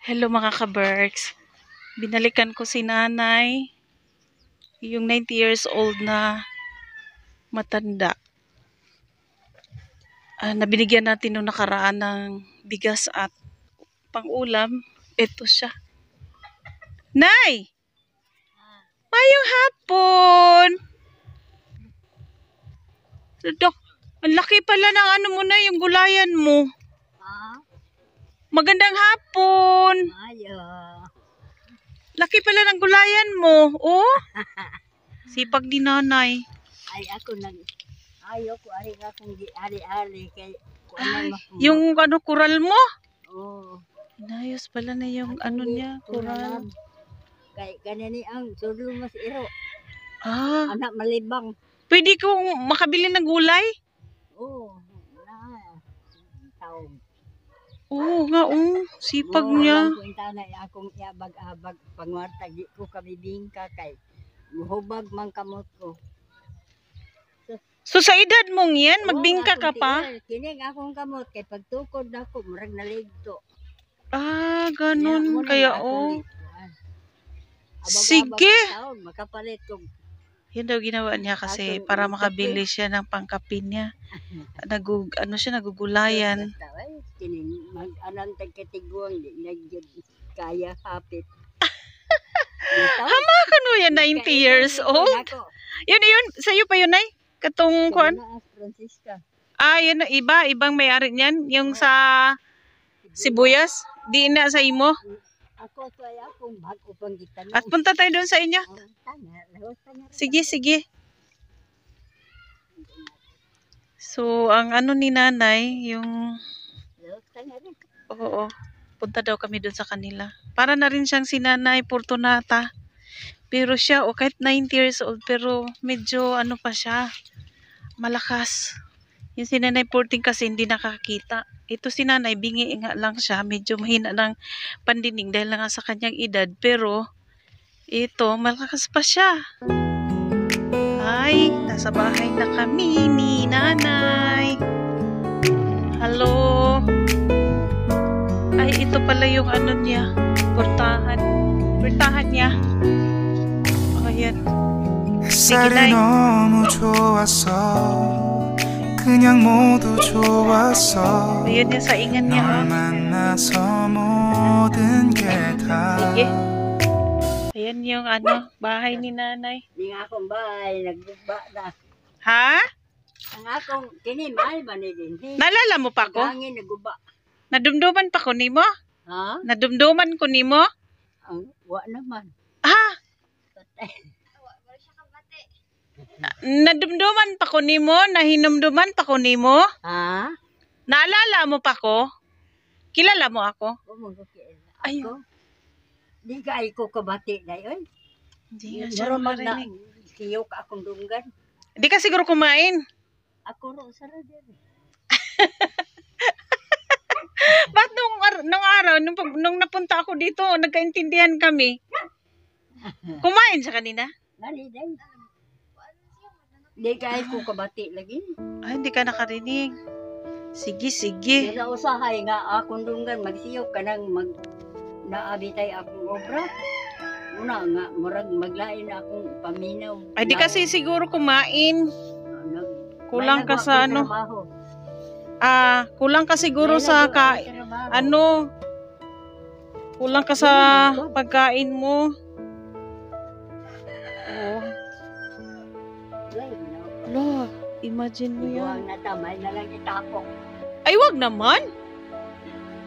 Hello mga ka-Berks. Binalikan ko si nanay, yung 90 years old na matanda. Nabinigyan natin nung nakaraan ng bigas at pang-ulam. Ito siya. Nay! Mayong hapon! Dok, ang laki pala ng ano mo na, yung gulayan mo. Magandang hapon! Ayo. Laki pala ng gulayan mo. Oh! Sipag ni nanay. Ay ako ayaw ko ari akong ari-ari kay kuan mo. Yung ano, kural mo? Oh. Inayos pala na yung ano niya, kural. Kay kanini ang sulo mas iro. Anak malibang. Pwede kong makabili ng gulay? Oo. Taong. Oo nga, sipag niya. Kwenta na akong iabag-abag pangwarta di ko kabibingka kay muhubag man kamot ko. So sa edad mong yan, magbingka ka pa? Kining akong kamot kay pagtukod nako murag naligto. Ganun kaya Sige. Makapalit ko. Yan daw ginawa niya kasi para makabili siya ng pangkapin niya. Nagugulayan. Kining mag-anang tagkatiguang kaya hapit. Hama ka no yan, 90 years old? Yun, sa'yo pa yun ay? Katong kuan? Francisca. Yan na iba, ibang may-ari niyan, yung sa sibuyas, di na sa imo. Ako kaya akong bago pang gitanong. At punta tayo doon sa inyo. Sige. So, ang ano ni nanay, yung punta daw kami doon sa kanila. Para na rin siyang si Nanay Fortunata. Pero siya, kahit 90 years old, pero medyo ano pa siya, malakas. Yung si Nanay Forting kasi hindi nakakita. Ito si Nanay, bingi nga lang siya, medyo mahina ng pandinig dahil nga sa kanyang edad. Pero, ito, malakas pa siya. Ay, nasa bahay na kami ni Nanay. Hello. Ay, ito pala yung ano niya, portahan niya. Ayan. 햇살이 너무 좋았어 그냥 모두 좋았어 Ayan yung saingan niya. 널 만나서 모든 게다 Sige. Ayan yung ano, bahay ni nanay. Di nga akong bahay, nagbuba na. Ha? Ang akong kinimay ba ni din? Naalala mo pa ko? Hangin naguba. Nadumduman pa ko nimo? Ha? Nadumduman ko nimo? Wa naman. Nadumduman pa ko nimo? Nahinumduman pa ko nimo? Ha? Naalala mo pa ko? Kilala mo ako? Ayun. Di ka ay ko kabati na yun. Hindi nga siya marinig. Siyok akong dunggan. Di ka siguro kumain. Ako ro sa radyo. Ba't nung araw, nung napunta ako dito, nagkaintindihan kami. Kumain sa kanina? Nani day. Di ka ay ko kabati lagi. Ay, hindi ka nakarinig. Sige. Kaya usahay nga akong dunggan, magsiyok ka nang naabitay akong obra. Una nga, murag maglain akong paminaw. Ay, di kasi siguro kumain. Kulang ka sa ano. Kulang ka siguro sa kulang ka sa pagkain mo. Lo, imagine mo yan. Huwag na tamay na lang itapok. Ay, wag naman.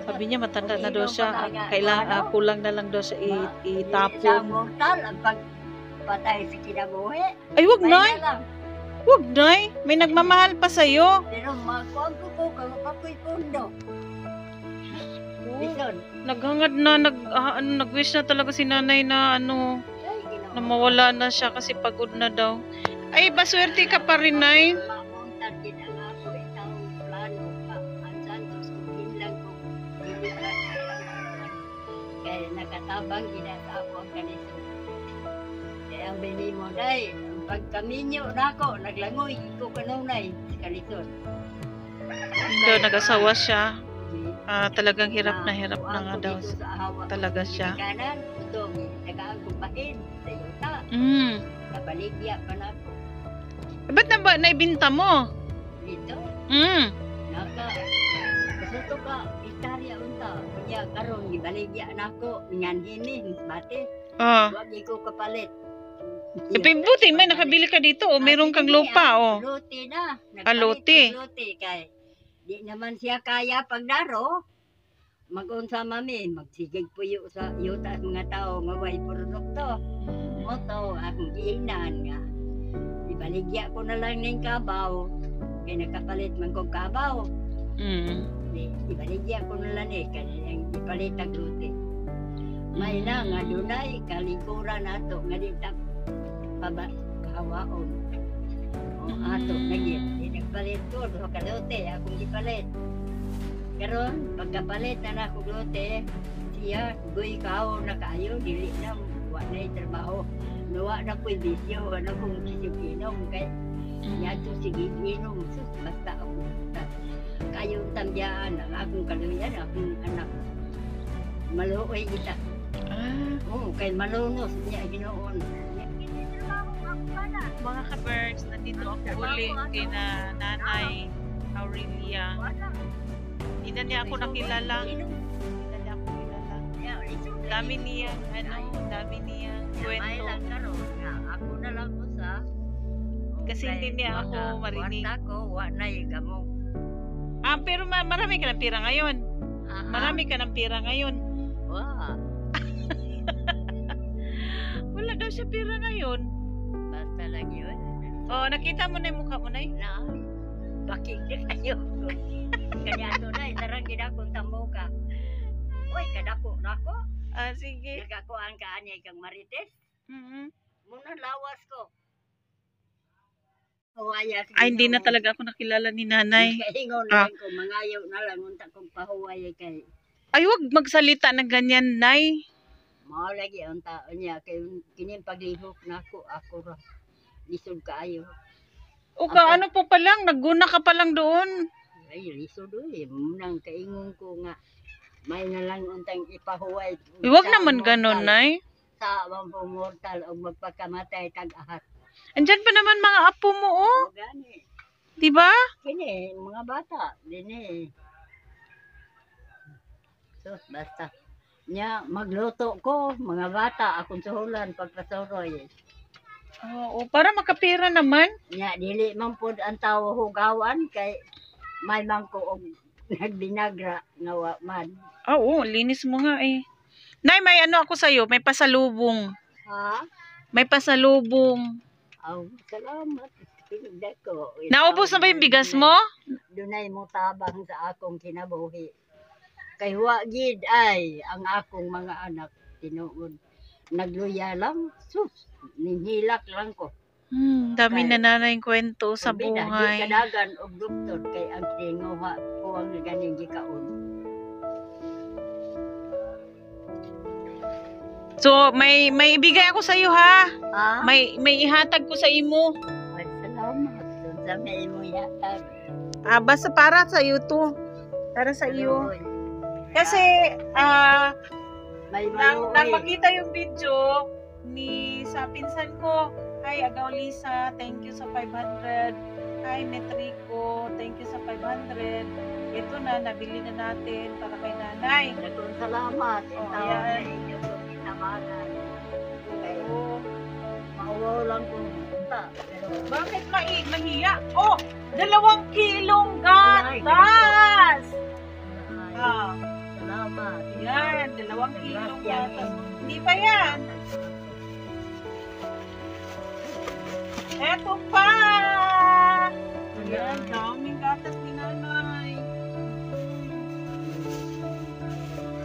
Sabi niya matanda na daw siya. Kailangan kulang na lang daw siya itapon. Sa mortal, ang pagpatay sa kinabuhi. Ay, wag na. Wag na. May nagmamahal pa sa'yo. Pero magkuhan ko kapoy pundo. Naghangad na, nag-wish na talaga si nanay na na mawala na siya kasi pagod na daw. Ay, baswerte ka pa rin, Nay. Mamuntan din ang ako itang plano ka. Ang santos kung hinlang ko. Kaya nakatabang ginasa ako ang kanito. Kaya ang bini mo, Nay, pag kaminyo na ako, naglangoy, iko kanunay, sa kanito. Doon, nag-asawa siya. Talagang hirap na nga daw talaga siya. Kanan, ito, tagaan kong bahin sa yuta. Nabaligya pa na ako. Ba't na ba naibinta mo? Dito, Mm. Gusto ka, istarya unta. Kaya karon gibaligya na ako, nganhinin, bate. Oh. Wag ko kapalit. Buti may nakabili ka dito o meron kang lupa o. Lote na. Lote. Lote kay di naman siya kaya pagdaro. Mag-unsa mami, magsigig puyo sa yuta sa mga tao nga way produkto. Moto akong giingnan nga. Ibaligya ko na lang ning kabaw. Kay nakapalit man kong kabaw. Ibaligya ko na lang kaniyang ipalit ang lote. May na nga dunay kalikuran ato nga dita kahawaon. O ato nagyan. Nagpalit ko, duha ka lote, akong ipalit. Karon pagkapalit na ako lote, siya, guy kao na kaayo, dili na, wa na trabaho. Nawa na ko'y bisyo, ano kong sisipinom, kay yato sige inom, basta ako. Kayong tambyaan, ang akong kaluyan, akong anak. Maluoy kita. Oo, kay malunos niya ginoon. Mga ka-birds, nandito ako uli kay na Nanay Aurelia. Hindi na niya ako nakilala. Dami niya, dami niya kwento. Ako na lang ko sa Kasi hindi niya ako marinig. Kwarta ko, wa na gamo. Pero marami ka ng pira ngayon. Marami ka ng pira ngayon. Wow. Wala daw siya pira ngayon. Basta lang yun. Oh, nakita mo na yung mukha mo na Na, bakit di kayo? Kanya to na, sarang ginakong tamuka. Uy, kadako na ko. Sige. Nagkakuan ka niya kang marites. Muna lawas ko. Ay, hindi na talaga ako nakilala ni Nanay. Kaingon na ko, mangayaw na lang, unta kong pahuway kay. Ay, wag magsalita ng ganyan, Nay. Mao lagi ang tao niya, kay kining paglihok na ako ra. Lisod kaayo. O ano po pa lang, nagguna ka pa lang doon. Ay, lisod doy. Munang kaingon ko nga, may na lang untang ipahuway. Wag naman ganun, Nay. Sa abang mortal o magpagkamatay tag-ahat. Andyan pa naman mga apo mo, oh. O gani. Diba? Kini, mga bata, din So, basta. Nya, magluto ko, mga bata, akong suhulan, pagpasoroy. Oo, para makapira naman. Nya, dili man po ang tao hugawan, kay may man ko og nagbinagra nga wa man. Oo, linis mo nga eh. Nay, may ano ako sa'yo, may pasalubong. Ha? May pasalubong. Aw, salamat. Dako. Naubos na ba yung bigas mo? Dunay mo tabang sa akong kinabuhi. Kay wa gid ay ang akong mga anak tinuod. Nagluya lang, sus, ninhilak lang ko. Dami na nanay kwento sa Di buhay. kadagan og doktor kay ang tinguha ko ang ganing gikaon. So, may ibigay ako sa iyo ha. Ah, May ihatag ko sa imo. ay, salamat. Doon sa may mo yatag. Basta para sa iyo to. Para sa iyo. Kasi May nang maluoy. makita yung video ni sa pinsan ko. Hi Agaw Lisa, thank you sa 500. Hi Metrico, thank you sa 500. Ito na, nabili na natin para kay nanay. Nagkong salamat. Oh, Ito, ayan. sa inyo kong kinamanan. Kay, Oo. mauwaw lang kong punta. Pero, Bakit mahiya? Oh, 2 kilong gatas! Ah, salamat. yan, 2 kilong gatas. Hindi pa yan. Eto pa! Ayan, daming gatas ni nanay.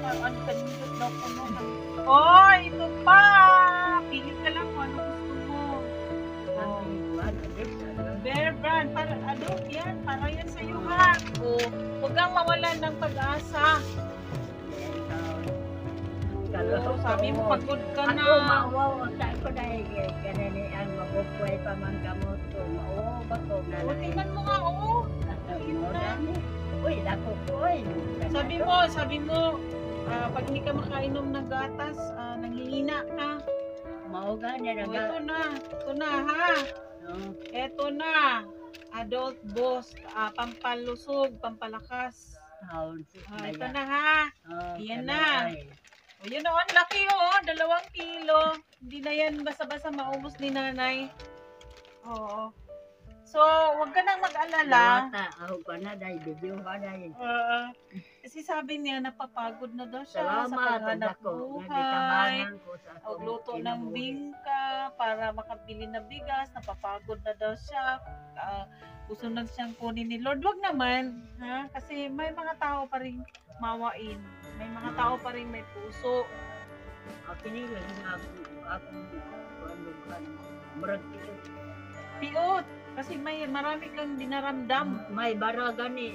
Ano kanindot daw ko no? Oh, ito pa! Pili ka lang kung ano gusto mo. Oh. Bear brand, para ano yan? Para yan sa iyo ha. O, huwag kang mawalan ng pag-asa. Oh, sabi mo pagod ka na. Ako, mauwaw. Ang saan ko dahil ganani ang mabukway pa man gamot ko. Mauwaw ba ko? O, tingnan mo nga, oh. Ano, Uy, dako ko, uy. Sabi mo, pag hindi ka makainom ng gatas, nanghihina ka. Mao gani O, naga. ito na ha. Oh, Ito na. Adult Boost, pampalusog, pampalakas. taon si Ito na ha. Oh, Ayan kana, na. oy. O yun o, ang laki o, 2 kilo. Hindi na yan basta-basta maubos ni nanay. Oo. So, huwag ka nang mag-alala. Wata, ako pa na dahil video ka dahil. Kasi sabi niya, napapagod na daw siya sa Salamat paghanap ako. buhay. Nagitabangan ko sa akong Magluto ng kinabuhi. bingka para makabili na bigas. Napapagod na daw siya. Gusto na siyang kunin ni Lord. Wag naman. Ha? Kasi may mga tao pa rin mawain. May mga tao pa rin may puso. Kinilang akong murag Piot. Kasi marami kang dinaramdam. may bara gani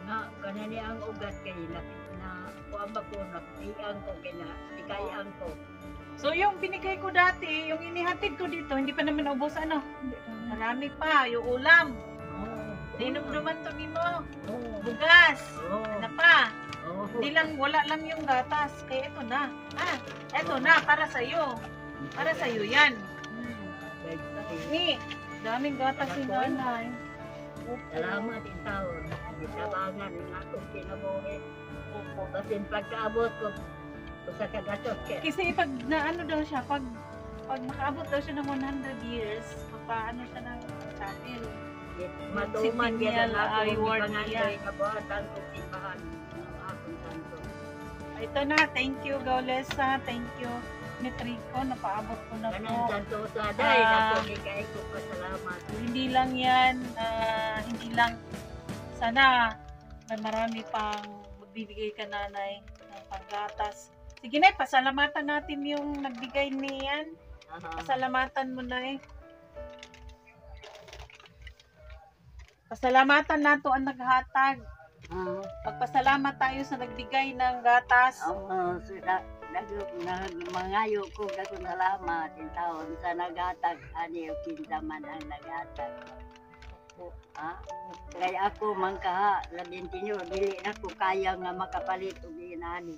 nga kanani ang ugat kay lapit na kuan ba ko napian ko kina ikayan ko. So yung binigay ko dati, yung inihatid ko dito, hindi pa naman naubos ano. Marami pa, yung ulam. Oh. Dinumduman to nimo. Oh. Bugas. Oh. Ano pa? Oh. Hindi lang, wala lang yung gatas. Kaya ito na. Ito na, para sa'yo. Para sa'yo yan. Ni, daming gatas si nanay. Salamat in taon. Gitabangan ng akong kinabuhi. Opo. Kasi pagkaabot ko sa kagatot kay Kasi pag naano daw siya, pag makaabot daw siya ng 100 years, papaano siya ng channel. matuman Si yan Daniel ako ay ang ward pangandoy nga buhatan ko sipahan ng akong santo. Ito na, thank you Gaulesa, thank you Metrico, napaabot ko na Kanang po. santo sa day, ako kay ko pasalamat. Hindi lang yan, hindi lang, sana may marami pang magbibigay ka nanay ng panggatas. Sige na, pasalamatan natin yung nagbigay niyan. Pasalamatan mo na Pasalamatan nato ang naghatag. Pagpasalamat tayo sa nagbigay ng gatas. Mangayo ko kako salamat in taon sa nagatag ani o kinsaman ang nagatag. Kaya ako mangkaha labing tinyo dili na ko kaya nga makapalit og inani.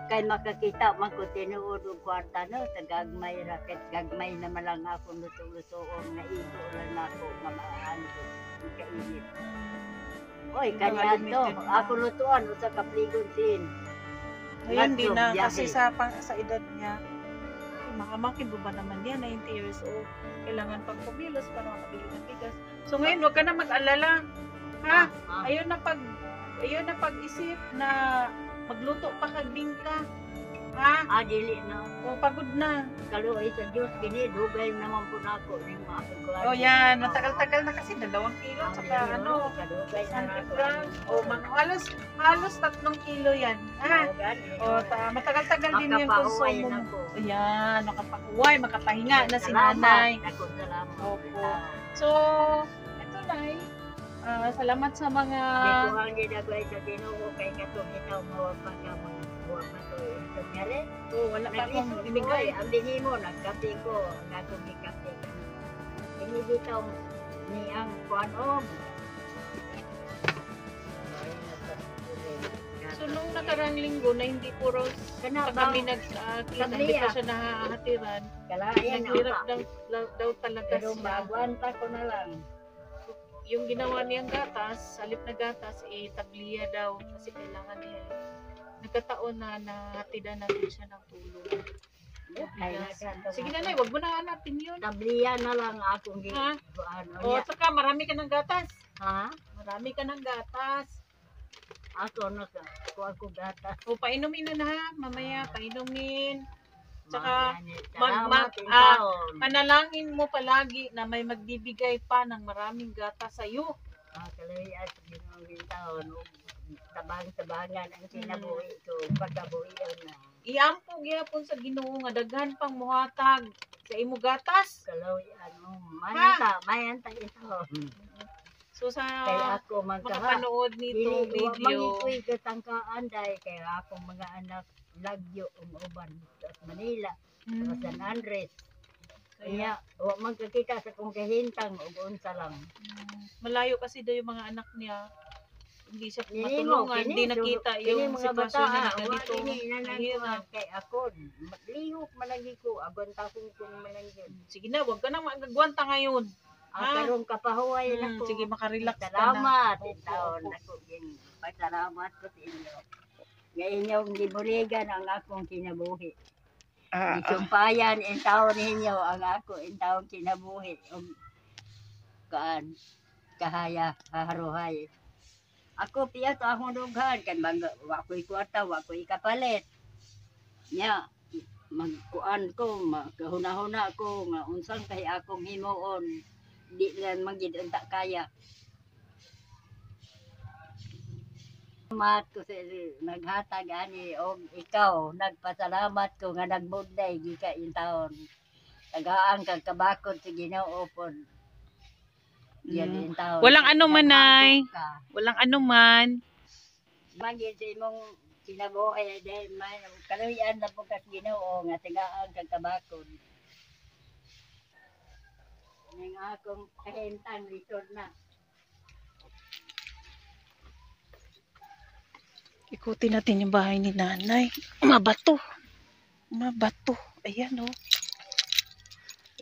Kay makakita man ko tinuod og kwarta no sa gagmay ra ket gagmay na malang ako luto-lutoon na ito lang ako nga maano ko kainit. Oy kanya to ako lutuan usa ka pligon sin. Ngayon di na Biyahe. kasi sa edad niya. Makamakin ba naman yan, 90 years old. Kailangan pang kumilos para makabili ng bigas. So ngayon, huwag ka na mag-alala. Ha? Ayun na pag-isip na magluto pa kag bingka. Ha? Dili na. O pagod na. Kaluoy sa Diyos kini dugay naman po nako ning mga kuan. O yan, matagal-tagal na kasi 2 kilo tsaka ano, kadugay 100 grams. O halos 3 kilo yan. Ha? O matagal-tagal din yung konsumo mo. Ayan, makapahinga na si nanay. Ako salamat. Opo. So, ito na salamat sa mga Dito ang ginagaway sa Ginoo kay katong itaw mawapag nga mga buwan na to. Kunyari, wala pa akong nag-isip ibigay. ko, ang bingi mo, nagkape ko, ang akong gikape ka. Hindi dito ni ang kuanom. So, nung nakarang linggo na hindi puro Kana pa kami nagkita, hindi pa siya nahahatiran. Kalayan Naghirap ang daw talaga pero siya. magwanta ko na lang. Yung ginawa niyang gatas, salip na gatas, tabliya daw kasi kailangan niya. Nagkataon na nahatidan natin siya ng tulong. Sige nanay, wag mo na hanapin yun. Tabliya na lang akong Ha? ano O, niya. saka marami ka ng gatas. Ha? Marami ka ng gatas. Ako na kuha ko gata. O, painumin na ha. Mamaya, painumin. Tsaka, Salamat in ah, taon. panalangin mo palagi na may magbibigay pa ng maraming gatas sa'yo. Kalayan sa Ginoong taon. Tabang-tabangan ang kinabuhi ko. Pagkabuhian na. Iampo gyapon sa Ginoo nga daghan pang muhatag sa imo gatas. Kalayan mo. Mayanta ito. So sa Kaya ako magkaha. makapanood nito video, Mangikoy katangkaan dahil kaya akong mga anak lagyo uban sa Manila. Sa San Andres. Kaya, magkakita sa kong kahintang, unsa lang. malayo kasi daw yung mga anak niya. hindi siya Nini mo, matulungan, hindi nakita yung mga bata, sitwasyon niya na wa ganito. kini Mahirap. kay ako. Lihok malagi ko, agon ta kung malagi. Sige na, wag ka na magagwanta ngayon. Ha? Karon kapahuway na ko. Sige, makarelax ka na. Salamat. Opo, Taon opo. ako din. Pasalamat ko sa inyo. Nga inyong gibuligan ang akong kinabuhi. Isumpayan in taon ninyo ang ako in taon kinabuhi. Kaan, kahaya, haharuhay. Ako piya to akong dughan. Kan wako'y kwarta, wako'y kapalit. Nya, magkuan ko, magkahuna-huna ko, nga unsang kay akong himuon. Di lang magid unta kaya. Salamat ko sa naghatag ani og ikaw nagpasalamat ko nga nagbudlay gika in taon. Tagaan kag kabakod sa Ginoo pod. Yan in taon. Walang anuman, Nay. Naghago ka. Walang anuman. Magid sa imong kinabuhi dahil may kaluyan na po kas Ginoo nga tagaan kag kabakod. Ning akong kahintang lisod na. Ikutin natin yung bahay ni nanay. Mabato. Mabato. Ayan o.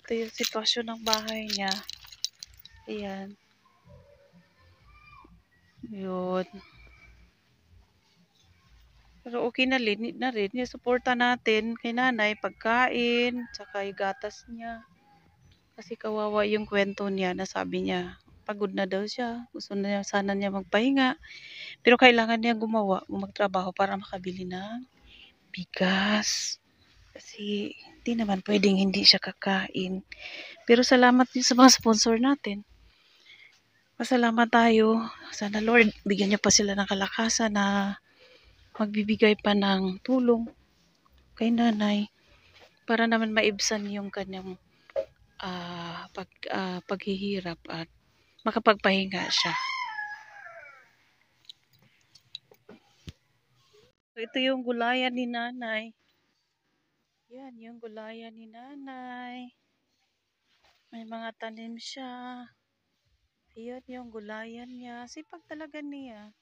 Ito yung sitwasyon ng bahay niya. Ayan. Yun. Pero okay na rin. Suporta natin kay nanay. Pagkain. Tsaka yung gatas niya. Kasi kawawa yung kwento niya na sabi niya. Pagod na daw siya. Gusto na sana niya magpahinga. Pero kailangan niya magtrabaho para makabili ng bigas. Kasi hindi naman pwedeng hindi siya kakain. Pero salamat din sa mga sponsor natin. Pasalamat tayo. Sana Lord, bigyan niya pa sila ng kalakasan na magbibigay pa ng tulong kay nanay para naman maibsan yung kanyang paghihirap at makapagpahinga siya. So, ito yung gulayan ni nanay. Yan, yung gulayan ni nanay. May mga tanim siya. Ayan yung gulayan niya. Sipag talaga niya.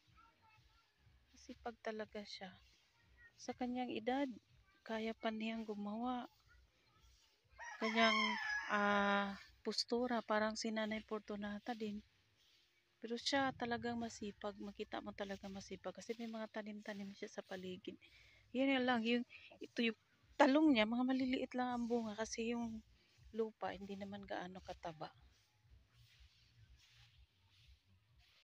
Sipag talaga siya. Sa kanyang edad, kaya pa niyang gumawa. Kanyang postura, parang si Nanay Fortunata din. Pero siya talagang masipag. Makita mo talaga masipag. Kasi may mga tanim-tanim siya sa paligid. Yan lang. Ito yung talong niya. Mga maliliit lang ang bunga. Kasi yung lupa hindi naman gaano kataba.